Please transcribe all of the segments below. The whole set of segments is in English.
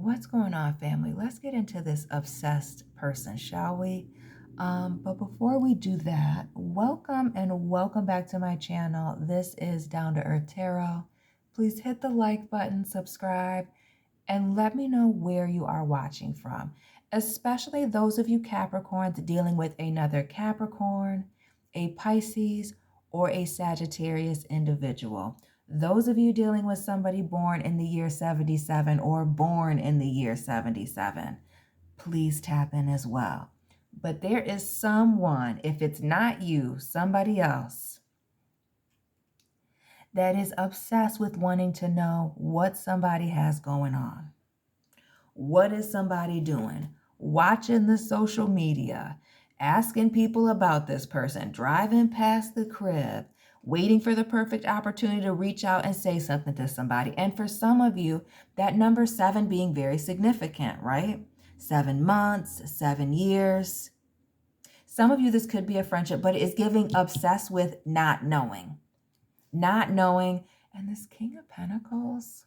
What's going on, family? Let's get into this obsessed person, shall we? But before we do that, welcome back to my channel. This is Down to Earth Tarot. Please hit the like button, subscribe, and let me know where you are watching from, especially those of you Capricorns dealing with another Capricorn, a Pisces, or a Sagittarius individual. Those of you dealing with somebody born in the year 77 or born in the year 77, please tap in as well. But there is someone, if it's not you, somebody else, that is obsessed with wanting to know what somebody has going on. What is somebody doing? Watching the social media, asking people about this person, driving past the crib, waiting for the perfect opportunity to reach out and say something to somebody. And for some of you, that number 7 being very significant, right? 7 months, 7 years. Some of you, this could be a friendship, but it is giving obsessed with not knowing. Not knowing. And this King of Pentacles,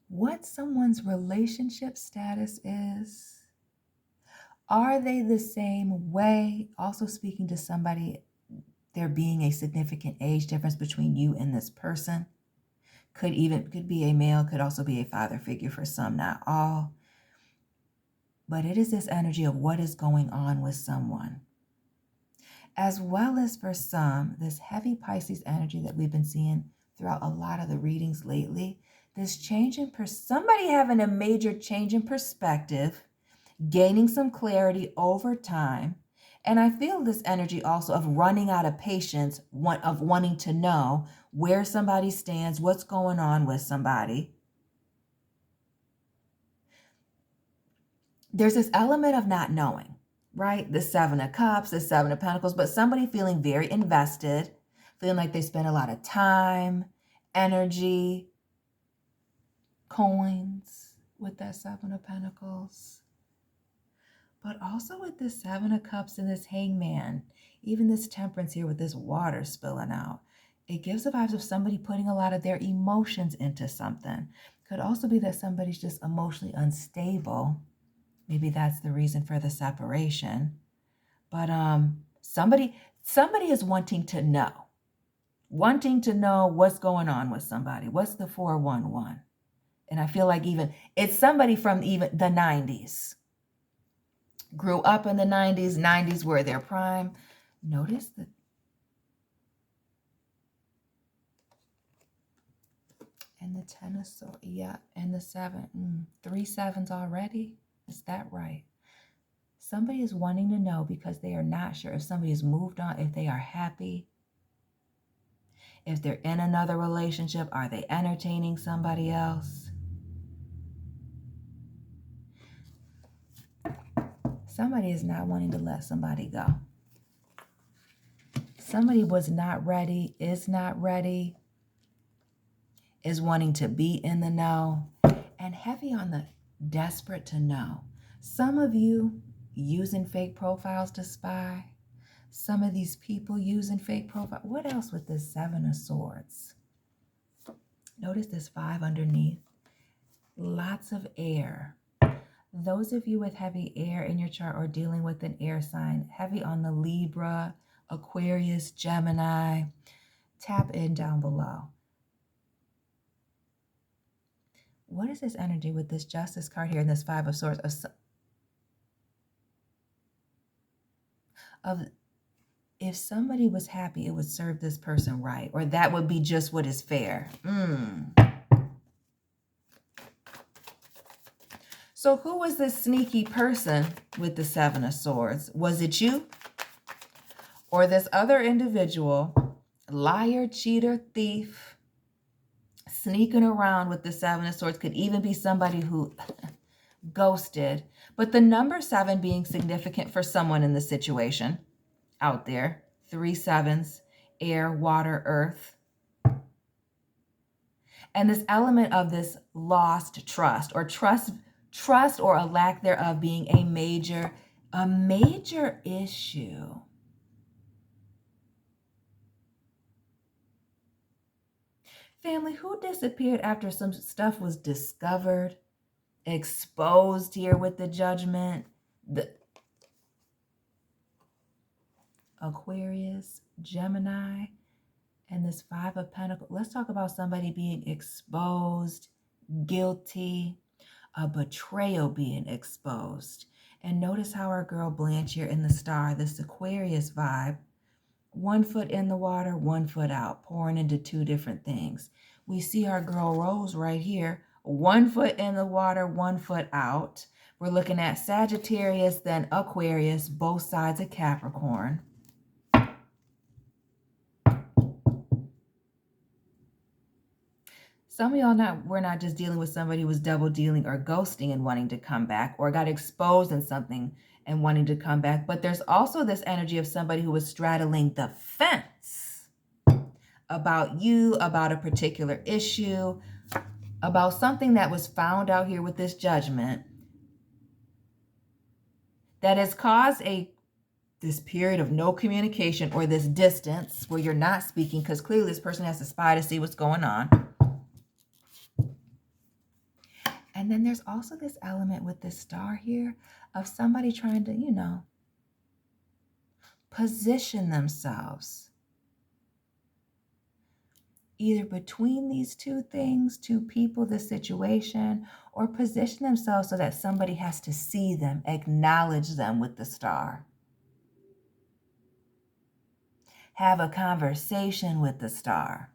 what someone's relationship status is. Are they the same way? Also speaking to somebody, there being a significant age difference between you and this person. Could be a male, could also be a father figure for some, not all. But it is this energy of what is going on with someone. As well as for some, this heavy Pisces energy that we've been seeing throughout a lot of the readings lately. This change in somebody having a major change in perspective, gaining some clarity over time. And I feel this energy also of running out of patience, of wanting to know where somebody stands, what's going on with somebody. There's this element of not knowing, right? The 7 of Cups, the 7 of Pentacles, but somebody feeling very invested, feeling like they spend a lot of time, energy, coins with that 7 of Pentacles. But also with this 7 of Cups and this Hangman, even this Temperance here with this water spilling out, it gives the vibes of somebody putting a lot of their emotions into something. Could also be that somebody's just emotionally unstable. Maybe that's the reason for the separation. But somebody is wanting to know what's going on with somebody. What's the 411? And I feel like even it's somebody from even the 90s. Grew up in the 90s. 90s were their prime. Notice that. And the 10 of swords. Yeah. And the 7. 3 7s already. Is that right? Somebody is wanting to know because they are not sure if somebody has moved on, if they are happy. If they're in another relationship, are they entertaining somebody else? Somebody is not wanting to let somebody go. Somebody was not ready, is not ready, is wanting to be in the know, and heavy on the desperate to know. Some of you using fake profiles to spy. Some of these people using fake profiles. What else with this 7 of Swords? Notice this 5 underneath. Lots of air. Those of you with heavy air in your chart or dealing with an air sign, heavy on the Libra, Aquarius, Gemini, tap in down below. What is this energy with this Justice card here and this 5 of Swords? Of if somebody was happy, it would serve this person right, or that would be just what is fair. So who was this sneaky person with the 7 of Swords? Was it you? Or this other individual, liar, cheater, thief, sneaking around with the 7 of Swords? Could even be somebody who ghosted. But the number 7 being significant for someone in the situation out there. 3 7s, air, water, earth. And this element of this lost trust or trust or a lack thereof being a major issue. Family, who disappeared after some stuff was discovered, exposed here with the Judgment? The Aquarius, Gemini, and this Five of Pentacles. Let's talk about somebody being exposed, guilty, a betrayal being exposed. And notice how our girl Blanche here in the Star, this Aquarius vibe, 1 foot in the water, 1 foot out, pouring into two different things. We see our girl Rose right here, 1 foot in the water, 1 foot out. We're looking at Sagittarius, then Aquarius, both sides of Capricorn. Some of y'all we're not just dealing with somebody who was double dealing or ghosting and wanting to come back, or got exposed in something and wanting to come back. But there's also this energy of somebody who was straddling the fence about you, about a particular issue, about something that was found out here with this Judgment that has caused this period of no communication, or this distance where you're not speaking, because clearly this person has to spy to see what's going on. And then there's also this element with this Star here of somebody trying to, position themselves either between these two things, two people, the situation, or position themselves so that somebody has to see them, acknowledge them with the Star. Have a conversation with the Star.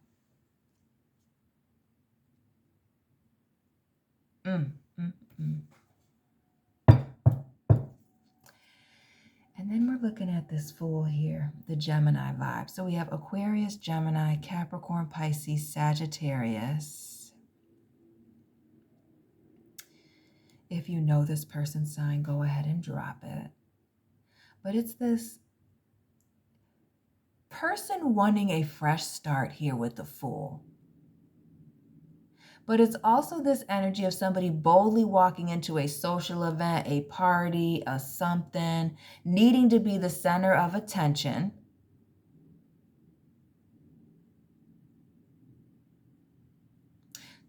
And then we're looking at this Fool here, the Gemini vibe. So we have Aquarius, Gemini, Capricorn, Pisces, Sagittarius. If you know this person's sign, go ahead and drop it. But it's this person wanting a fresh start here with the Fool. But it's also this energy of somebody boldly walking into a social event, a party, a something, needing to be the center of attention.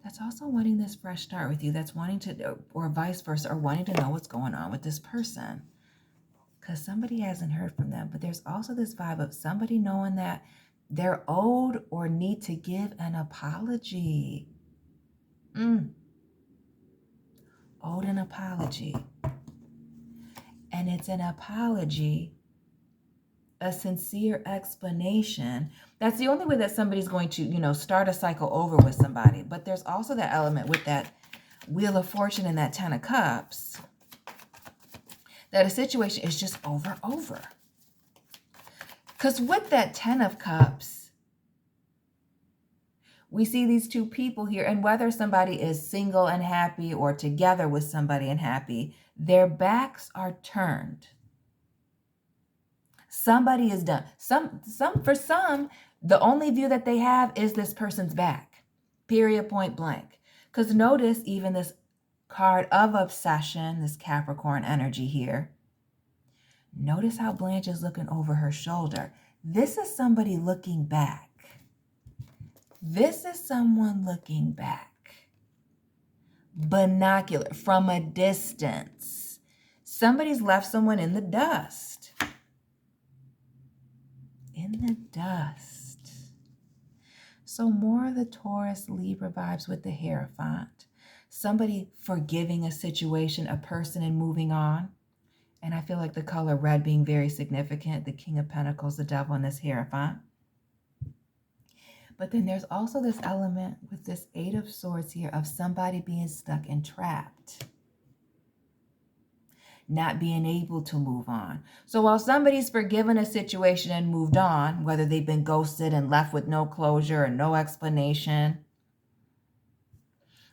That's also wanting this fresh start with you. That's wanting to, or vice versa, or wanting to know what's going on with this person. Because somebody hasn't heard from them. But there's also this vibe of somebody knowing that they're owed or need to give an apology. Owed an apology. And it's an apology, a sincere explanation. That's the only way that somebody's going to, start a cycle over with somebody. But there's also that element with that Wheel of Fortune and that 10 of Cups, that a situation is just over. Because with that 10 of Cups, we see these two people here, and whether somebody is single and happy or together with somebody and happy, their backs are turned. Somebody is done. For some, the only view that they have is this person's back. Period, point blank. Because notice even this card of obsession, this Capricorn energy here. Notice how Blanche is looking over her shoulder. This is somebody looking back. This is someone looking back. Binocular, from a distance. Somebody's left someone in the dust. In the dust. So more of the Taurus, Libra vibes with the Hierophant. Somebody forgiving a situation, a person, and moving on. And I feel like the color red being very significant. The King of Pentacles, the Devil, and this Hierophant. But then there's also this element with this 8 of Swords here of somebody being stuck and trapped. Not being able to move on. So while somebody's forgiven a situation and moved on, whether they've been ghosted and left with no closure or no explanation,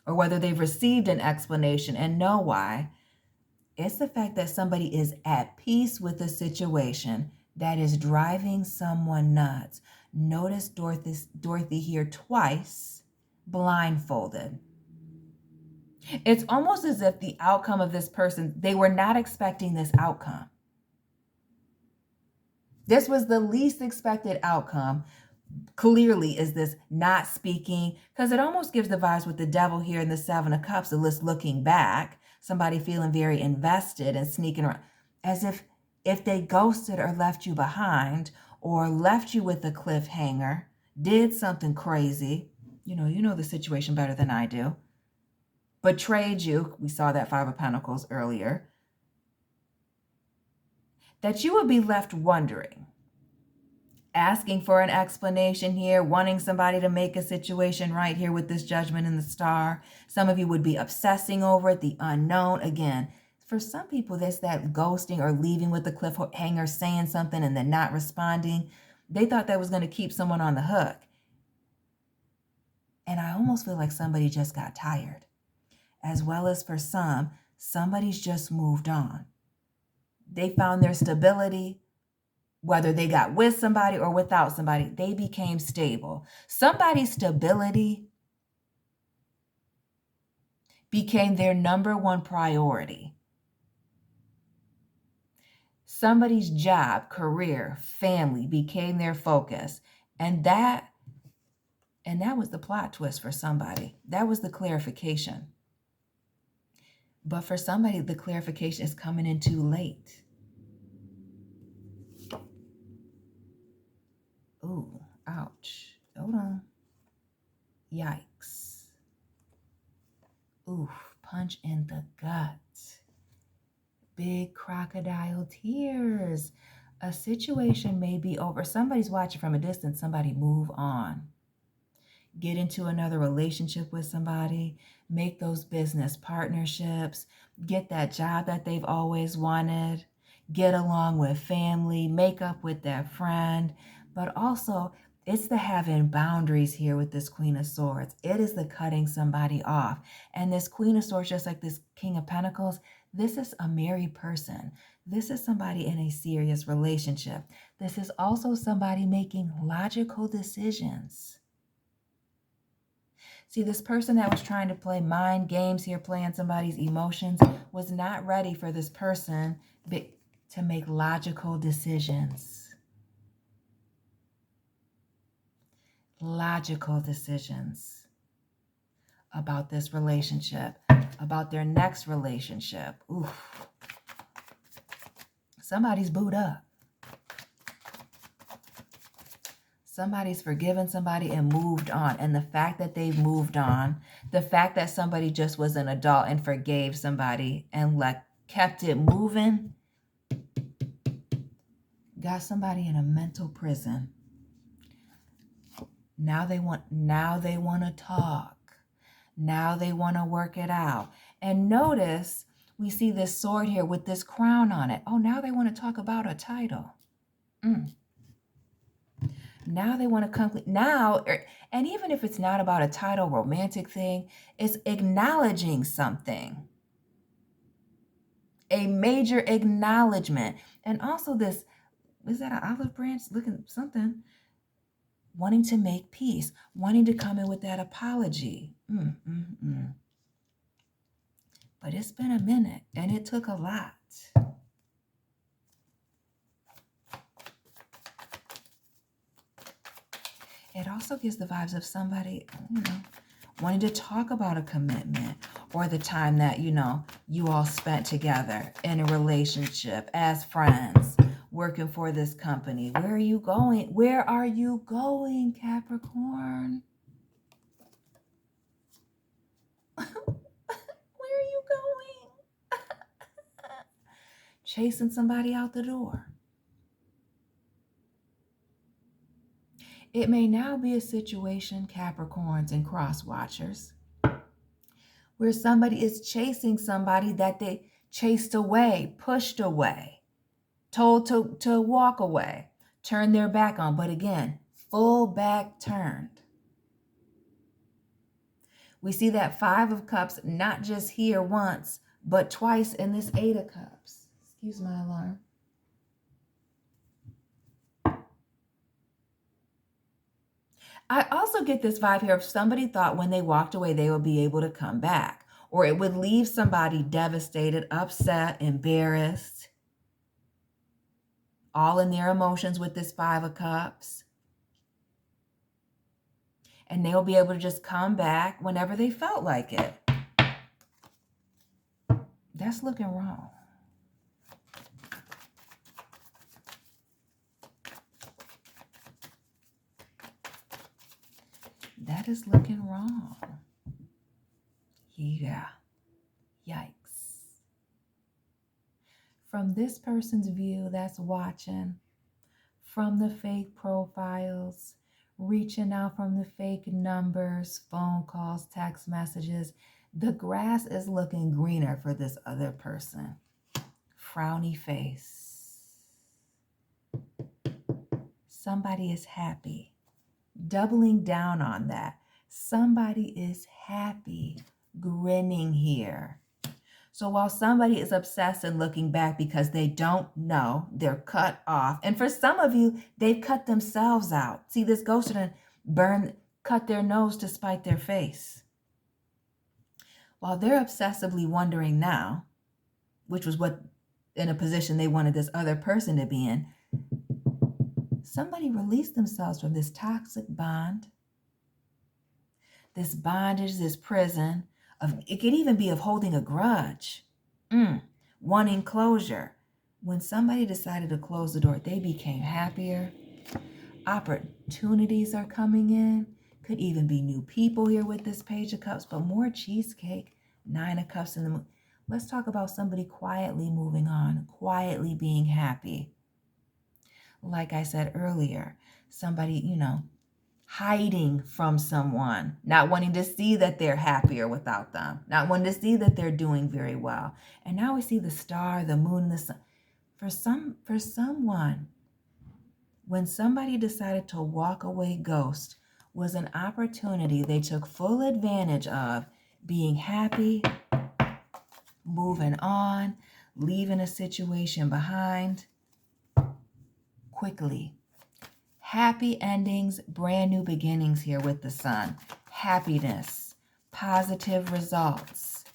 or whether they've received an explanation and know why, it's the fact that somebody is at peace with a situation that is driving someone nuts. Notice Dorothy here twice, blindfolded. It's almost as if the outcome of this person, they were not expecting this outcome. This was the least expected outcome, clearly is this not speaking, because it almost gives the vibes with the devil here in the Seven of Cups, the list looking back, somebody feeling very invested and sneaking around, as if they ghosted or left you behind or left you with a cliffhanger, did something crazy, you know the situation better than I do, betrayed you, we saw that Five of Pentacles earlier, that you would be left wondering, asking for an explanation here, wanting somebody to make a situation right here with this Judgment in the Star. Some of you would be obsessing over it, the unknown. Again, for some people, there's that ghosting or leaving with the cliffhanger, saying something and then not responding. They thought that was going to keep someone on the hook. And I almost feel like somebody just got tired. As well as for some, somebody's just moved on. They found their stability. Whether they got with somebody or without somebody, they became stable. Somebody's stability became their number one priority. Somebody's job, career, family became their focus. And that was the plot twist for somebody. That was the clarification. But for somebody, the clarification is coming in too late. Ooh, ouch. Hold on. Yikes. Oof, punch in the gut. Big crocodile tears. A situation may be over. Somebody's watching from a distance. Somebody move on. Get into another relationship with somebody. Make those business partnerships. Get that job that they've always wanted. Get along with family. Make up with that friend. But also, it's the having boundaries here with this Queen of Swords. It is the cutting somebody off. And this Queen of Swords, just like this King of Pentacles, this is a married person. This is somebody in a serious relationship. This is also somebody making logical decisions. See, this person that was trying to play mind games here, playing somebody's emotions, was not ready for this person to make logical decisions. Logical decisions about this relationship, about their next relationship. Oof. Somebody's booed up. Somebody's forgiven somebody and moved on. And the fact that they've moved on, the fact that somebody just was an adult and forgave somebody and kept it moving, got somebody in a mental prison. Now they want to talk. Now they want to work it out. And notice we see this sword here with this crown on it. Oh, now they want to talk about a title. Now they want to come now, and even if it's not about a title, romantic thing, it's acknowledging something. A major acknowledgement. And also this, is that an olive branch? Looking something. Wanting to make peace, wanting to come in with that apology. But it's been a minute, and it took a lot. It also gives the vibes of somebody, wanting to talk about a commitment or the time that, you all spent together in a relationship as friends. Working for this company. Where are you going? Where are you going, Capricorn? Where are you going? Chasing somebody out the door. It may now be a situation, Capricorns and cross watchers, where somebody is chasing somebody that they chased away, pushed away, told to walk away, turn their back on. But again, full back turned. We see that Five of Cups, not just here once, but twice in this Eight of Cups. Excuse my alarm. I also get this vibe here of somebody thought when they walked away, they would be able to come back, or it would leave somebody devastated, upset, embarrassed, all in their emotions with this Five of Cups. And they'll be able to just come back whenever they felt like it. That's looking wrong. That is looking wrong. Yeah. Yikes. From this person's view that's watching, from the fake profiles, reaching out from the fake numbers, phone calls, text messages, the grass is looking greener for this other person. Frowny face. Somebody is happy. Doubling down on that. Somebody is happy, grinning here. So while somebody is obsessed and looking back because they don't know, they're cut off. And for some of you, they've cut themselves out. See, this ghost done cut their nose to spite their face. While they're obsessively wondering now, which was what in a position they wanted this other person to be in, somebody released themselves from this toxic bond, this bondage, this prison. It could even be of holding a grudge, wanting closure. When somebody decided to close the door, they became happier. Opportunities are coming in. Could even be new people here with this Page of Cups, but more cheesecake, Nine of Cups in the moon. Let's talk about somebody quietly moving on, quietly being happy. Like I said earlier, somebody, hiding from someone, not wanting to see that they're happier without them, not wanting to see that they're doing very well. And now we see the star, the moon, the sun. For someone, when somebody decided to walk away ghost, was an opportunity they took full advantage of, being happy, moving on, leaving a situation behind quickly. Happy endings, brand new beginnings here with the sun. Happiness, positive results.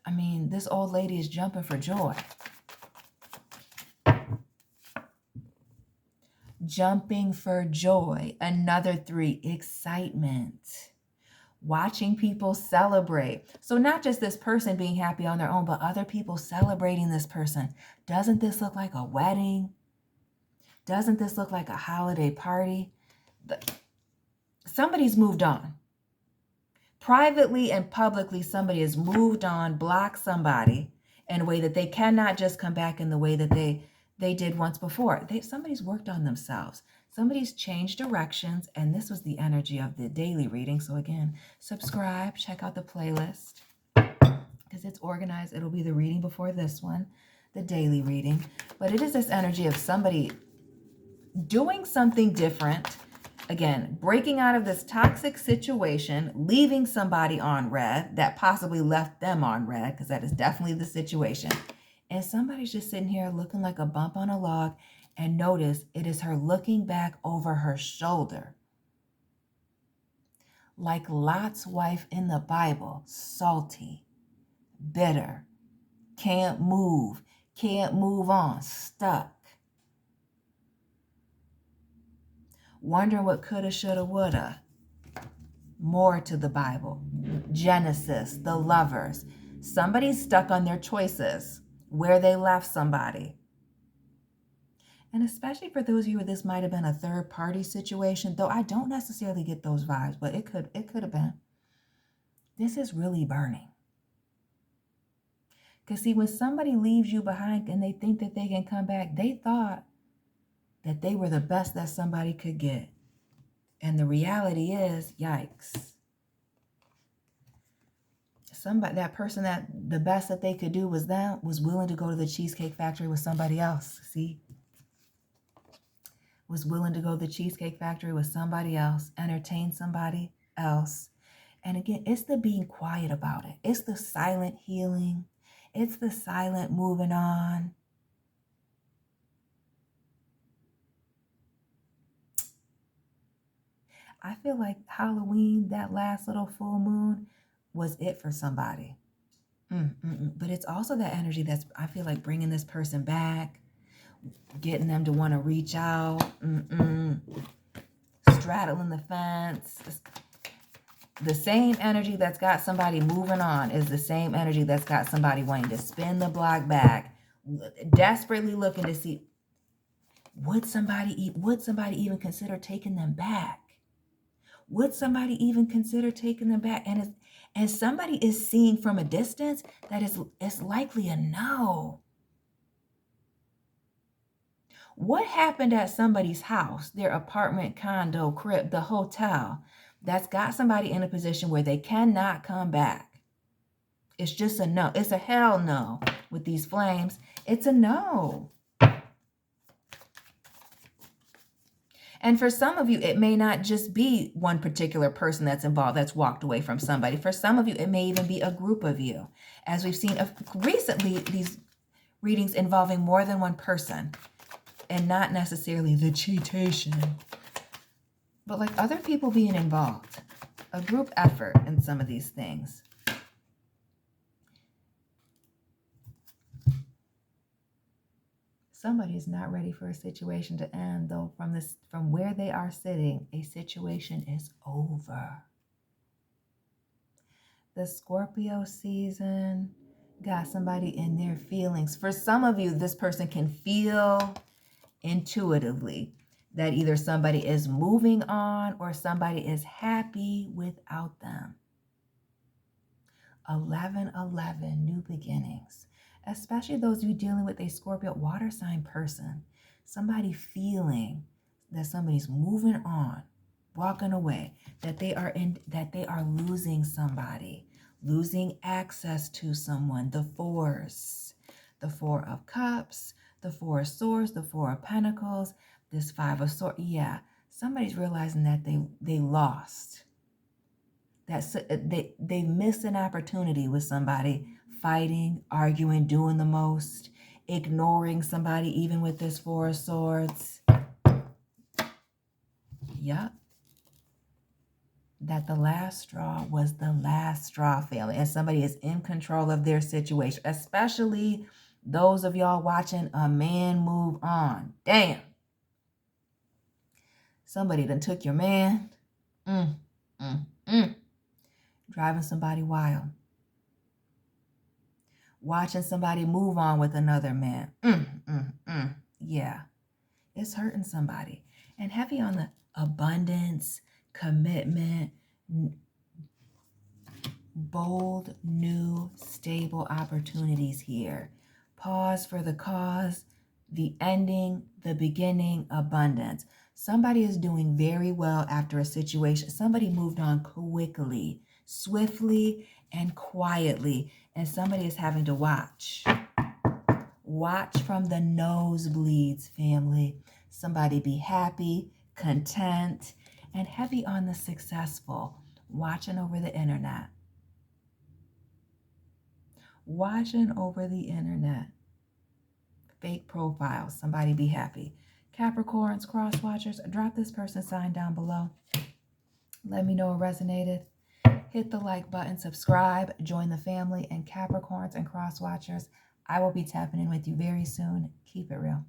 I mean, this old lady is jumping for joy. Jumping for joy. Another 3, excitement. Watching people celebrate. So not just this person being happy on their own, but other people celebrating this person. Doesn't this look like a wedding? Doesn't this look like a holiday party? Somebody's moved on. Privately and publicly, somebody has moved on, blocked somebody in a way that they cannot just come back in the way that they did once before. Somebody's worked on themselves. Somebody's changed directions, and this was the energy of the daily reading. So again, subscribe, check out the playlist, because it's organized. It'll be the reading before this one, the daily reading. But it is this energy of somebody doing something different. Again, breaking out of this toxic situation, leaving somebody on red that possibly left them on red, because that is definitely the situation. And somebody's just sitting here looking like a bump on a log, and notice it is her looking back over her shoulder. Like Lot's wife in the Bible, salty, bitter, can't move on, stuck. Wondering what coulda, shoulda, woulda. More to the Bible. Genesis, the lovers. Somebody's stuck on their choices, where they left somebody. And especially for those of you where this might have been a third party situation, though I don't necessarily get those vibes, but it could have been. This is really burning. Because see, when somebody leaves you behind and they think that they can come back, they thought that they were the best that somebody could get. And the reality is, yikes. That person that the best that they could do was willing to go to the Cheesecake Factory with somebody else. See? Was willing to go to the Cheesecake Factory with somebody else, entertain somebody else. And again, it's the being quiet about it. It's the silent healing. It's the silent moving on. I feel like Halloween, that last little full moon, was it for somebody. But it's also that energy that's, I feel like, bringing this person back, getting them to want to reach out. straddling the fence. The same energy that's got somebody moving on is the same energy that's got somebody wanting to spin the block back, desperately looking to see, would somebody even consider taking them back? Would somebody even consider taking them back? And somebody is seeing from a distance that it's likely a no. What happened at somebody's house, their apartment, condo, crib, the hotel, that's got somebody in a position where they cannot come back? It's just a no. It's a hell no with these flames. It's a no. And for some of you, it may not just be one particular person that's involved, that's walked away from somebody. For some of you, it may even be a group of you. As we've seen recently, these readings involving more than one person, and not necessarily the cheatation, but like other people being involved. A group effort in some of these things. Somebody is not ready for a situation to end, though. From where they are sitting, a situation is over. The Scorpio season got somebody in their feelings. For some of you, this person can feel intuitively that either somebody is moving on or somebody is happy without them. 11/11, new beginnings. Especially those of you dealing with a Scorpio water sign person. Somebody feeling that somebody's moving on, walking away, that they are losing somebody, losing access to someone. The fours, the Four of Cups, the Four of Swords, the Four of Pentacles, this Five of Swords. Yeah, somebody's realizing that they lost. That they missed an opportunity with somebody, fighting, arguing, doing the most, ignoring somebody, even with this Four of Swords. Yep. That the last straw was the last straw, family. And somebody is in control of their situation, especially those of y'all watching a man move on. Damn. Somebody done took your man. Driving somebody wild. Watching somebody move on with another man. Yeah. It's hurting somebody. And heavy on the abundance, commitment, bold, new, stable opportunities here. Pause for the cause, the ending, the beginning, abundance. Somebody is doing very well after a situation. Somebody moved on quickly, swiftly, and quietly. And somebody is having to watch. Watch from the nosebleeds, family. Somebody be happy, content, and heavy on the successful. Watching over the internet. Watching over the internet. Fake profiles. Somebody be happy. Capricorns, cross watchers, drop this person's sign down below. Let me know it resonated. Hit the like button, subscribe, join the family, and Capricorns and cross watchers, I will be tapping in with you very soon. Keep it real.